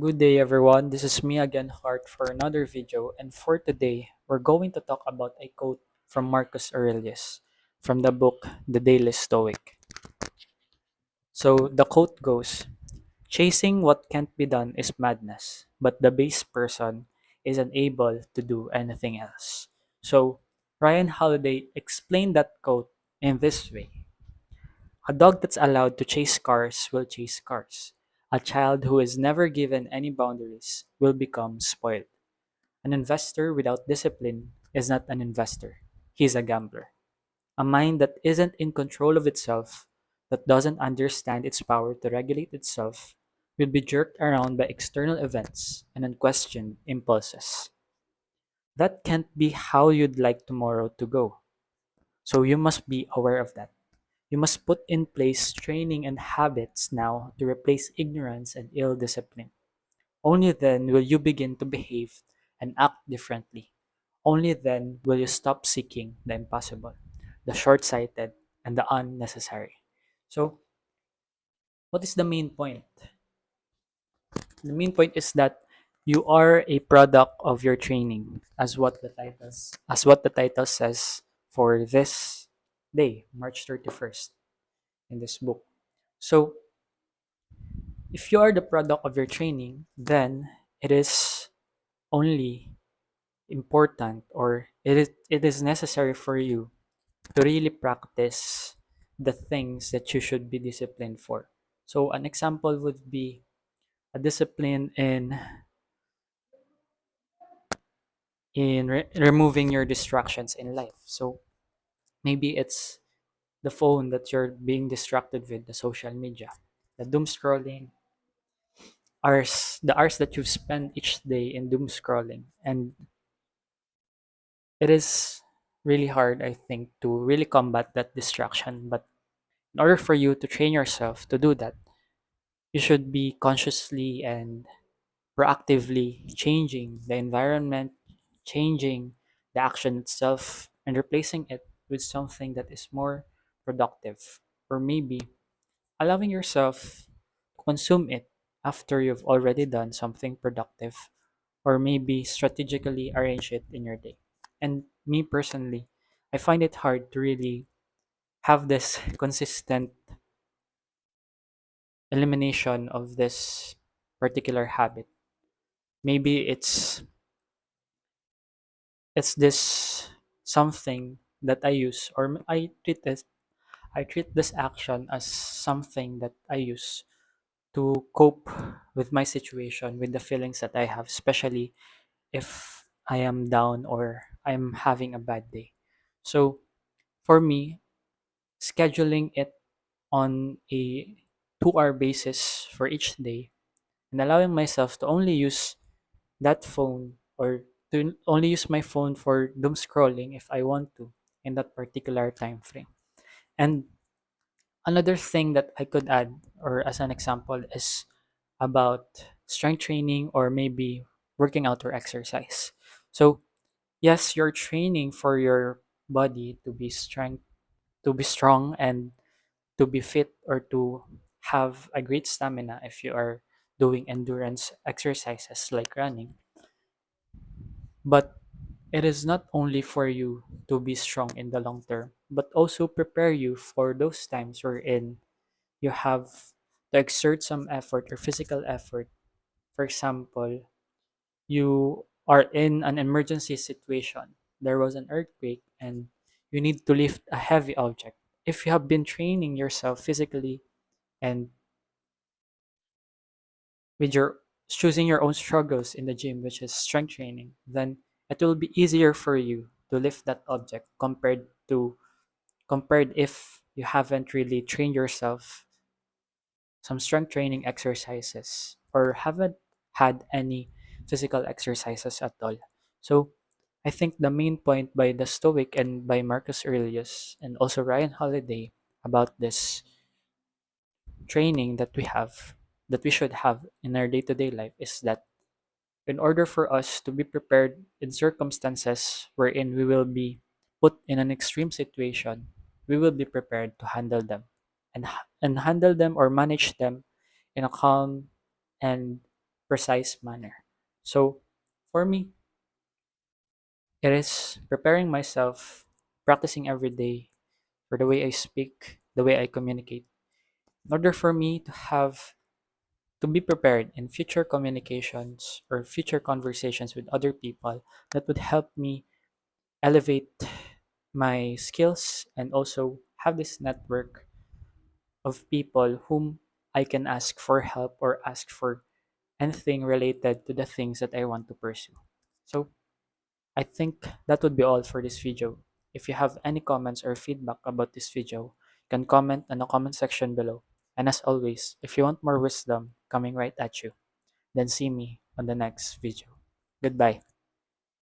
Good day, everyone. This is me again, Hart, for another video. And for today, we're going to talk about a quote from Marcus Aurelius from the book The Daily Stoic. So the quote goes: chasing what can't be done is madness, but the base person is unable to do anything else. So Ryan Holiday explained that quote in this way: a dog that's allowed to chase cars will chase cars. A child who is never given any boundaries will become spoiled. An investor without discipline is not an investor. He's a gambler. A mind that isn't in control of itself, that doesn't understand its power to regulate itself, will be jerked around by external events and unquestioned impulses. That can't be how you'd like tomorrow to go. So you must be aware of that. You must put in place training and habits now to replace ignorance and ill discipline. Only then will you begin to behave and act differently. Only then will you stop seeking the impossible, the short sighted, and the unnecessary. So, what is the main point? The main point is that you are a product of your training, as what the title says for this day, March 31st, in this book. So, if you are the product of your training, then it is only important, or it is necessary for you to really practice the things that you should be disciplined for. So an example would be a discipline in removing your distractions in life. So maybe it's the phone that you're being distracted with, the social media, the doom scrolling, the hours that you've spent each day in doom scrolling. And it is really hard, I think, to really combat that distraction. But in order for you to train yourself to do that, you should be consciously and proactively changing the environment, changing the action itself, and replacing it with something that is more productive. Or maybe allowing yourself to consume it after you've already done something productive, or maybe strategically arrange it in your day. And me personally, I find it hard to really have this consistent elimination of this particular habit. Maybe it's this something that I use, or I treat this action as something that I use to cope with my situation, with the feelings that I have, especially if I am down or I'm having a bad day. So for me, scheduling it on a 2-hour basis for each day and allowing myself to only use that phone, or to only use my phone for doom scrolling if I want to in that particular time frame. And another thing that I could add, or as an example, is about strength training, or maybe working out or exercise. So yes, you're training for your body to be strong, and to be fit, or to have a great stamina if you are doing endurance exercises like running. But it is not only for you to be strong in the long term, but also prepare you for those times wherein you have to exert some effort or physical effort. For example, you are in an emergency situation. There was an earthquake and you need to lift a heavy object. If you have been training yourself physically and with your choosing your own struggles in the gym, which is strength training, then it will be easier for you to lift that object compared if you haven't really trained yourself some strength training exercises, or haven't had any physical exercises at all. So I think the main point by the Stoic and by Marcus Aurelius and also Ryan Holiday about this training that we should have in our day-to-day life is that in order for us to be prepared in circumstances wherein we will be put in an extreme situation, we will be prepared to handle them, and handle them or manage them in a calm and precise manner. So, for me, it is preparing myself, practicing every day for the way I speak, the way I communicate, in order for me to be prepared in future communications or future conversations with other people that would help me elevate my skills and also have this network of people whom I can ask for help or ask for anything related to the things that I want to pursue. So I think that would be all for this video. If you have any comments or feedback about this video, you can comment in the comment section below. And as always, if you want more wisdom coming right at you, then see me on the next video. Goodbye.